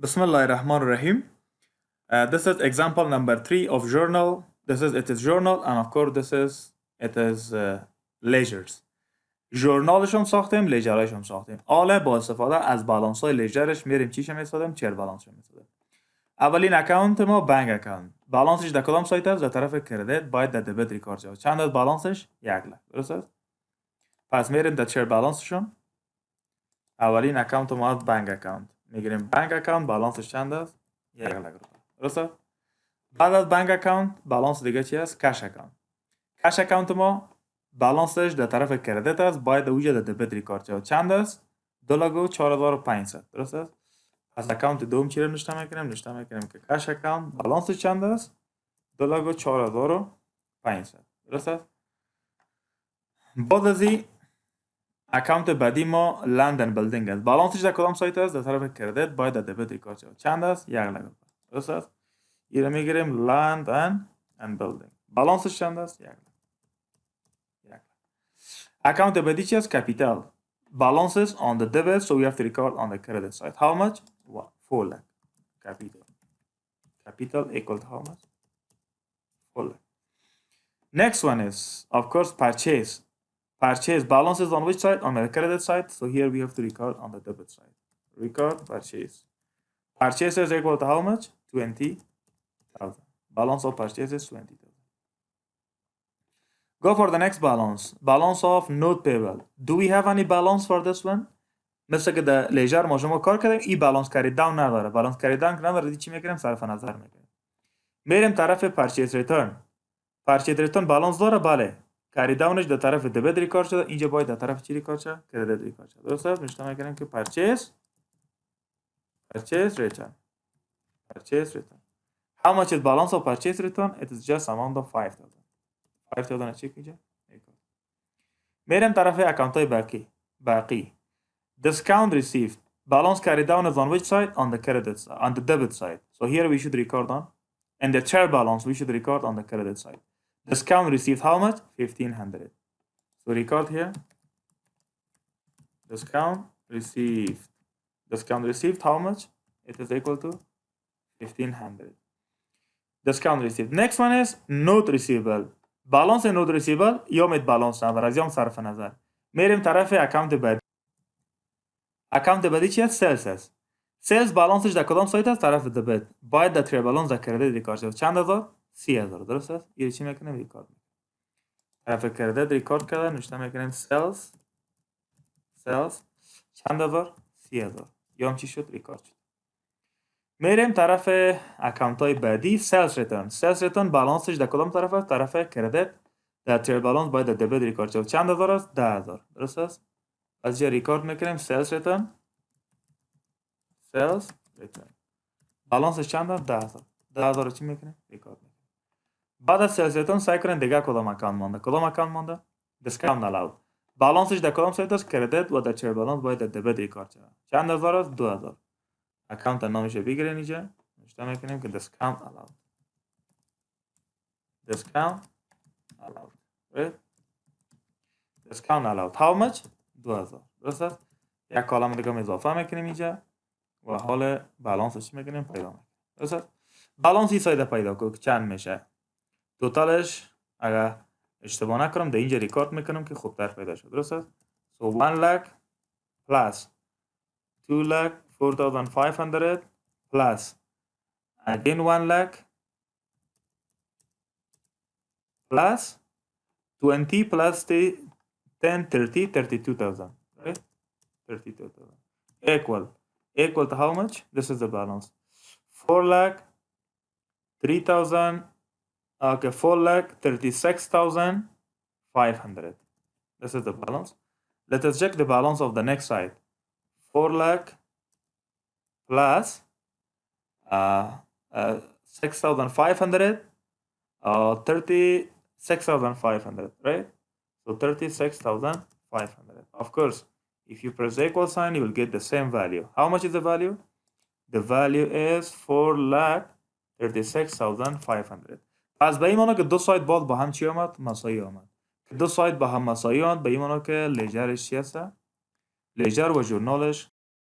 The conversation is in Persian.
Bismillah ar-Rahman ar-Rahim. This is example number 3 of journal. It is journal and of course it is ledgers. جورنالشون ساختیم لجرهشون ساختیم. حالا با استفاده از بالانس های لجرش میریم چیش میسازیم چهر بالانس میسازیم. اولین اکانت ما بانک اکانت. بالانسش در کدام سایت است؟ در طرف کردیت باید در دبیت ریکارد شود. چند است بالانسش؟ 1 لک. درست است؟ پس میریم در چهر بالانسشون. اولین اکانت ما از بانک اکانت. میگیریم بانک اکانت بالانسش چند است؟ 1 لک. درست است؟ بعد از بانک اکانت بالانس دیگه چی است؟ کش اکانت. کش اکانت ما بالانسش در طرف کردیت است باید اوجه در دبیت ریکارد شود. چند است؟ 2,4500. درست است؟ پس اکانت دوم چی رو نشته میکنیم که کش اکانت بالانسش چند است؟ 2,4500. درست است؟ بعد از این اکانت بعدی ما لندن بیلدینگ است. بالانسش در کدام سایت است؟ در طرف کردیت باید در دبیت ریکارد شود. چند است؟ 1 لک. درست است؟ این رو میگیریم لندن and building. بالانسش چند است؟ 1 لک. Account بعدی چی است؟ Capital. Balances on the debit, so we have to record on the credit side. How much? 4 lakh. Capital. Capital equal to how much? 4 lakh. Next one is, of course, purchase. Purchase balances on which side? On the credit side. So here we have to record on the debit side. Record purchase. Purchase is equal to how much? 20,000. Balance of purchase is 20,000. Go for the next balance. Balance of note payable. Do we have any balance for this one? مثل که در لیجر ما شما کار کردیم این بالانس کری داون نداره. بالانس کری داون که نداره چی میکنیم؟ صرف نظر میکنیم. میریم طرف پرچیز ریترن. پرچیز ریترن بالانس داره؟ بله. کری داونش در طرف دبیت ریکارد شده. اینجا باید در طرف چی ریکارد شده؟ کردیت ریکارد شده. درست است؟ نشته میکنیم که پرچیز ریترن. Purchase return. How much is balance of purchase return? It is just amount of 5,000. 5,000 چک اینجا. میریم طرف اکانت های باقی. Discount received. Balance carried down is on which side? On the credit side, on the debit side. So here we should record on. And the share balance we should record on the credit side. Discount received how much? 1,500. So record here. Discount received. Discount received how much? It is equal to 1,500. Discount received. Next one is note receivable. بالانس نود ریسیبل یا مید بالانس نداره از یا صرف نظر. میریم طرف اکانت بعدی. اکانت بعدی چی است؟ سلز است. سلز بالانسش در کدام سایت است؟ طرف دبیت. باید در تری بالانس در کردیت ریکارد شود. چند هزار؟ 30,000. درست است؟ این چی میکنیم؟ ریکارد میکنیم. طرف کردیت ریکارد کردن نوشته میکنیم سلز چند هزار؟ 30,000. یا هم چی شد؟ ریکارد شد. میریم طرف اکانت های بعدی. سلز ریترن بالانسش در کدام طرف است؟ طرف کردیت. در تری بالانس باید در دبیت ریکارد شود. چند هزار است؟ 10,000. درست است؟ از جا ریکارد میکنیم سلز ریترن. بالانسش چند است؟ 10,000. 10,000 چی میکنیم؟ ریکارد میکنیم. بعد از سلز ریترن سعی کنیم دیگه کدام اکانت مانده؟ دیسکاونت الاود. بالانسش در کدام سایت است؟ کردیت و در تری بالانس باید در دبیت ریکارد شود. چند هزار است؟ 2,000. اکانت نامش بگیرین اینجا. نوشته میکنیم که discount allowed. Right? Discount allowed. How much? 2,000. درست است؟ یک کالم دیگه اضافه میکنیم اینجا و حال بالانسش میکنیم پیدا میکنیم. درست است؟ بالانس این سایده پیدا کنیم که چند میشه. توتالش اگر اشتباه نکنم در اینجا ریکارد میکنم که خوبتر پیدا شد. درست است؟ So 1 lakh plus 2 lakh 4,500 plus again 1 lakh plus 20 plus 10 30 32,000. Right? 32,000 equal to how much? This is the balance. 4 lakh 3,000. Okay, 4 lakh 36,500. This is the balance. Let us check the balance of the next side. 4 lakh plus 6,500 36,500, right? So 36,500. Of course, if you press the equal sign, you will get the same value. How much is the value? The value is 4,36,500. از به این معنی که دو سایت باز با هم چی آمد؟ مساوی آمد. که دو سایت با هم مساوی آمد به این معنی که لیجرش چی هست؟ لیجر و ژورنالش